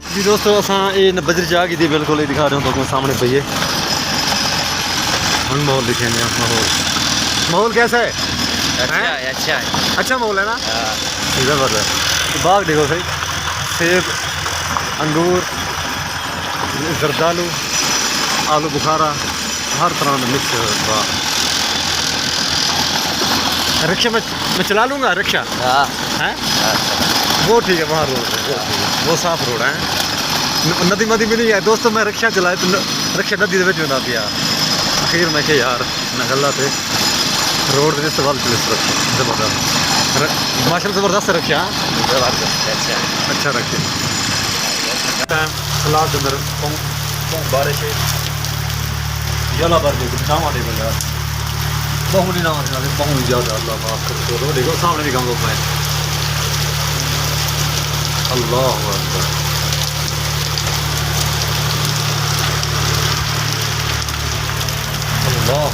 जी दोस्तों असा ये बजरी जा गई थी बिल्कुल ही दिखा रहे हो तो सामने भैया हम माहौल दिखे माहौल कैसा है? अच्छा है। अच्छा माहौल है ना? ज़बरदस्त। तो बाग देखो सही, सेब, अंगूर, जरदालू, आलू बुखारा, हर तरह का मिक्स बाग। रिक्शा मैं चला लूँगा रिक्शा। हैं वो ठीक है, वहाँ रोड है वो साफ रोड है, नदी मदी भी नहीं है दोस्तों। मैं रिक्शा चलाए तो रिक्शा नदी के बिच में पिया अखीर मैं क्या यार मैं गला थे रोड के सवाल पुलिस रखे जबरदस्त माशा जबरदस्त रखे। अच्छा रखे सलाद अंदर बारिश जला भर दे नावा दे यार बहुत नहीं नावा दे बहुत ज़्यादा अल्लाह माफ कर दो। देखो सामने भी कम लोग मैं अल्लाह अकबर अल्लाह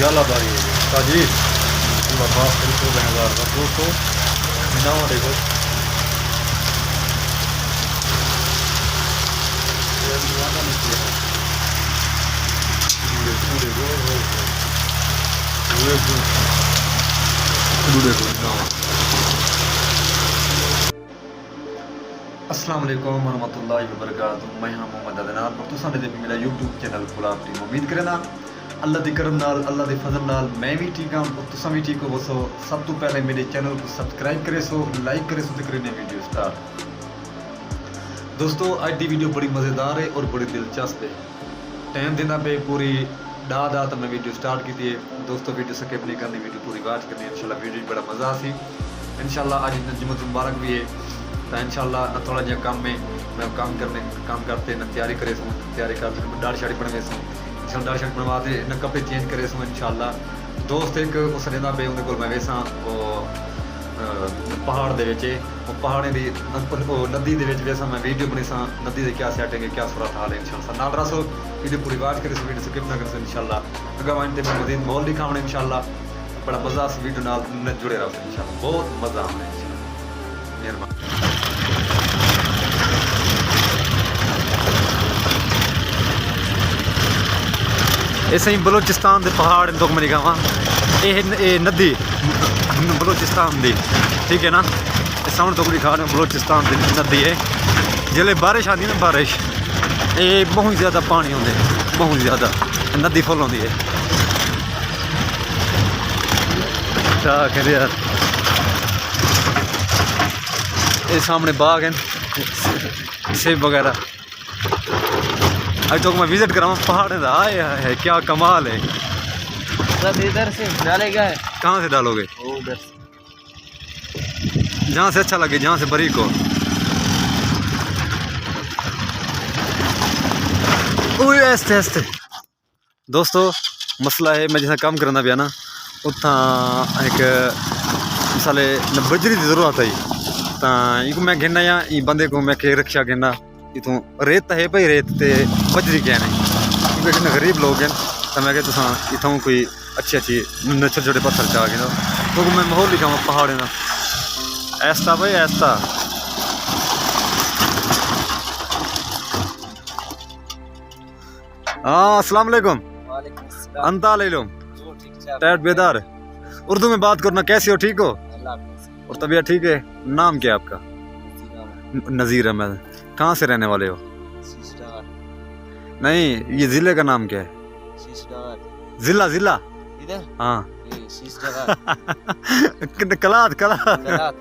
अल्लाह बारी ताजीर अल्लाह माफ कर दो महंगार का दोस्तों नावा देखो अस्सलाम वालेकुम रहमतुल्लाहि व बरकातुहू। मैं हाँ मोहम्मद अदनान और तुसां दे मेरा यूट्यूब चैनल खुला अपनी उम्मीद करना अल्लाह दी करम नाल अल्लाह दे फजल नाल मैं भी ठीक हाँ और तुसां भी ठीक हो सो। सब तो पहले मेरे चैनल को सब्सक्राइब करे सो, लाइक करे सो, तो करे वीडियो स्टार्ट। दोस्तों आज की वीडियो बड़ी मज़ेदार है और बड़ी दिलचस्प है। टाइम देना पे पूरी डा तो मैं वीडियो स्टार्ट की है दोस्तों। वीडियो स्किप नहीं करनी, वीडियो पूरी वाच करनी है इंशाल्लाह। वीडियो बड़ा मज़ा सी इंशाल्लाह। आज जुम्मत मुबारक भी है तो इंशाल्लाह न थोड़ा जहा काम में मैं काम करते न तैयारी करे सूँ, तैयारी कर दाढ़ी शाड़ी बनवे सूँ इंशाल्लाह। दाढ़ी शाड़ी बनवा दे न कपड़े चेंज करे सूँ इंशाल्लाह। दोस्त एक उस रहता पे उन्हें को मैं वेसा पहाड़ दे पहाड़े की नदी के वैसा मैं वीडियो बनी सा नदी के क्या सेटिंग है क्या सूरत हाल है इंशाल्लाह। नाल रसो वीडियो पूरी वाच करे वीडियो स्किप ना करे इंशाल्लाह। अगर मैं मैं मजीद माहौल दिखाने इंशाल्लाह। बड़ा मज़ा से वीडियो नाल जुड़े रहो इंशाल्लाह, बहुत मज़ा आना इंशाल्लाह। मेहरबानी। ऐसे ही बलोचिस्तान के पहाड़ तो मैं दिखावा ये नदी बलोचिस्तान की ठीक है ना। सामने तो दिखा रहे बलोचिस्तान की नदी है। जिले बारिश आती ना बारिश ये बहुत ज़्यादा पानी आते बहुत ज़्यादा नदी फुल आती है। क्या कहते यार ये सामने बाग हैं सेब वगैरह। आज तो मैं विजिट कराऊँ पहाड़ का है क्या कमाल है। सब इधर से डालेगा है। कहाँ से डालोगे? उधर जहाँ से अच्छा लगे, जहाँ से बारीक हो। ऐसे ऐसे दोस्तों मसला है मैं जैसा काम करना पिया ना उतना एक मिसाले बजरी की जरूरत है तो मैं गिनना या बंदे को मैं के रिक्शा गिनना इतों रेत है भाई रेत ते बजरी क्या नहीं क्योंकि गरीब लोग हैं तो मैं तुसा इतों कोई अच्छी छोटे छोटे पत्थर चाह गए तो मैं माहौल दिखावा पहाड़े का ऐसा भाई ऐसा। हाँ अस्सलाम वालेकुम। अंता ले लो टैट बेदार उर्दू में बात करना। कैसे हो? ठीक हो? और तबीयत ठीक है? नाम क्या है आपका? नज़ीर अहमद। कहाँ से रहने वाले हो? नहीं ये ज़िले का नाम क्या है? 6 डॉलर जिला जिला इधर हाँ ये 6 डॉलर कलात कलात गलत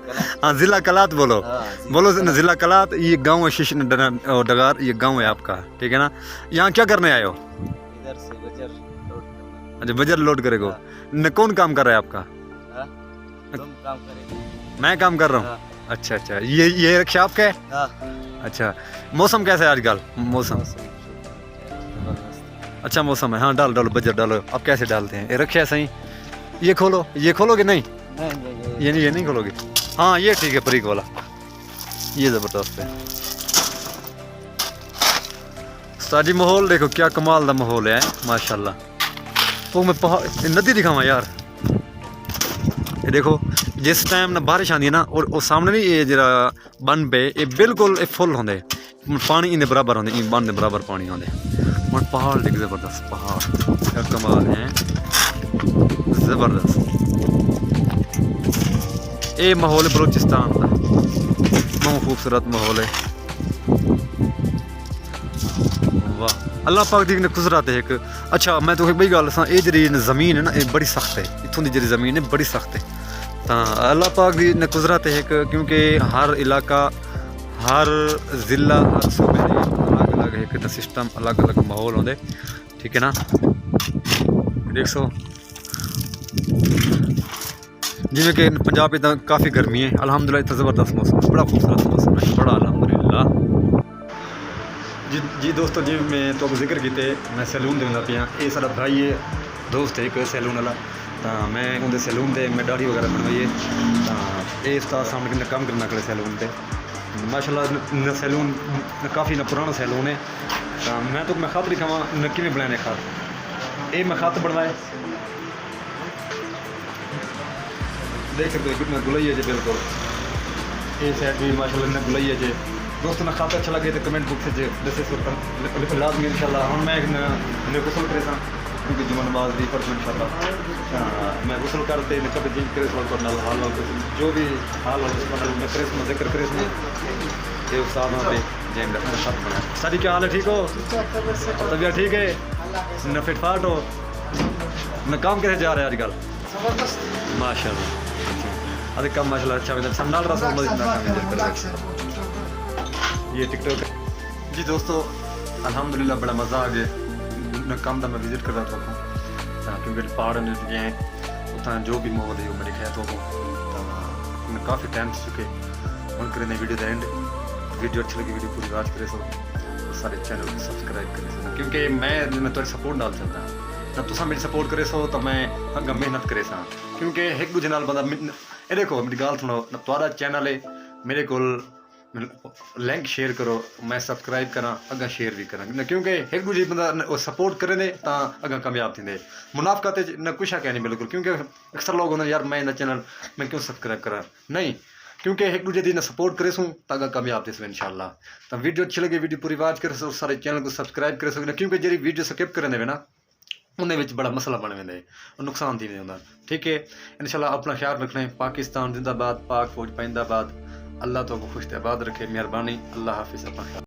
हाँ जिला कलात बोलो हाँ बोलो ना जिला कलात। ये गांव है शीश डगार, ये गांव है आपका, ठीक है ना। यहाँ क्या करने आए हो? इधर से बजर लोड करना। अच्छा बजर लोड करेगो। न कौन काम कर रहा है आपका? हाँ तुम काम करेंगे। मैं काम कर रहा हूँ। हाँ अच्छा अच्छा, ये रिक्शा आपका है? हाँ अच्छा, मौसम कैसा है आजकल? मौसम जबरदस्त। अच्छा मौसम है। हाँ डालो बजट डालो। अब कैसे डालते हैं? ये रखिए सही। ये खोलो, ये खोलोगे नहीं? नहीं ये नहीं खोलोगे। हाँ ये ठीक है, परीक वाला ये जबरदस्त है। साजी माहौल देखो क्या कमाल का माहौल है माशाल्लाह। तो मैं पहाड़ नदी दिखावा यार। ये देखो जिस टाइम ना बारिश आती है ना, और सामने नहीं ये जरा बन पे ये बिल्कुल फुल होंगे, पानी इन्ने बराबर होंगे, बन के बराबर पानी होंगे। और पहाड़ देख जबरदस्त, पहाड़ क्या कमाल है जबरदस्त। ये माहौल है बलूचिस्तान का, बहुत खूबसूरत माहौल है। वाह अल्लाह पाक दी ने कुदरत है एक। अच्छा मैं तो बड़ी गल दसां, ये जी जमीन है ना ये बड़ी सख्त है, इतों की जी जमीन है बड़ी सख्त है। तो अल्लाह पाक दी ने कुदरत है एक, क्योंकि हर इलाका हर जिला हर सूबे अलग अलग एक सिस्टम अलग अलग माहौल होंगे, ठीक है ना। देख सो जिमें कि पंजाब इतना काफ़ी गर्मी है, अल्हम्दुलिल्लाह इतना ज़बरदस्त मौसम, बड़ा खूबसूरत मौसम है, बड़ा अल्हम्दुलिल्लाह। जी दोस्तों जी मैं तो जिक्र किए मैं सैलून देना पिया। ये सारा भाई है दोस्त है एक सैलून वाला, तो मैं उनके सैलून दे मैं दाढ़ी वगैरह बनवाई है। तो ये उस्ताद सामने ने काम करना करे सैलून पे माशाल्लाह। न सैलून काफ़ी न पुराना सैलून है। तो मैं खात दिखावा न किमें बनाने खात। ये मैं खात बनवाए देख सकते हो कितना गुलाई है जी बिल्कुल। ये साइड भी माशाल्लाह इतना गुलाई है जी। दोस्तों ना खाता अच्छा लगे तो कमेंट बॉक्स से दसे लाजमी इंशाल्लाह। हम मैं गुसल करे क्योंकि जुम्मा नमाज दी पर इंशाल्लाह मैं गुसल करते कभी जी करे हाल जो भी हाल मैं करे जिक्र करे ये उस्ताद पे जैन साथ बना। सारी क्या हाल है? ठीक हो? तबीयत ठीक है न फिटफाट हो न? काम कैसे जा रहा है आजकल? माशाल्लाह अरे कम माशाल्लाह अच्छा संडाल रहा ये टिकटॉक। जी दोस्तों अल्हम्दुलिल्लाह बड़ा मज़ा आ गया। न काम का मैं विजिट कर रहा था क्योंकि पहाड़ ने गए उतना जो भी माहौल है वो मेरे ख्याल तो काफ़ी टाइम से चुके हम करें वीडियो का एंड। वीडियो अच्छी लगी वीडियो पूरी वॉच करे सो सारे चैनल को सब्सक्राइब करे सो, क्योंकि मैं थोड़ी सपोर्ट डाल सकता ना तुसा मेरी सपोर्ट करे सो तो मैं अगर मेहनत करे सा, क्योंकि एक दूजे नाल बंदा ये देखो मेरी गाल सुनो तुम्हारा चैनल है मेरे को लिंक शेयर करो मैं सब्सक्राइब करा अगर शेयर भी करा, क्योंकि एक दूजे बंदा सपोर्ट करे ने तो अगर कामयाब थी मुनाफकत न कुछ है नहीं बिल्कुल। क्योंकि अक्सर लोग होंगे यार मैं इन चैनल मैं क्यों सब्सक्राइब करा नहीं, क्योंकि एक दूजे की सपोर्ट करे सूँ तो अगर कामयाब थे इंशाल्लाह। तो वीडियो अच्छी लगी वीडियो पूरी वॉच करे सो सारे चैनल को सब्सक्राइब करे सो, क्योंकि जी वीडियो स्किप करें ना उन्हें बड़ा मसला बन वेंदे और नुकसान थी वेंदा। ठीक है इंशाल्लाह अपना ख्याल रखना है। पाकिस्तान जिंदाबाद, पाक फौज पाइंदाबाद। अल्लाह तो खुश आबाद रखे, मेहरबानी। अल्लाह हाफिज़। अपना ख्याल।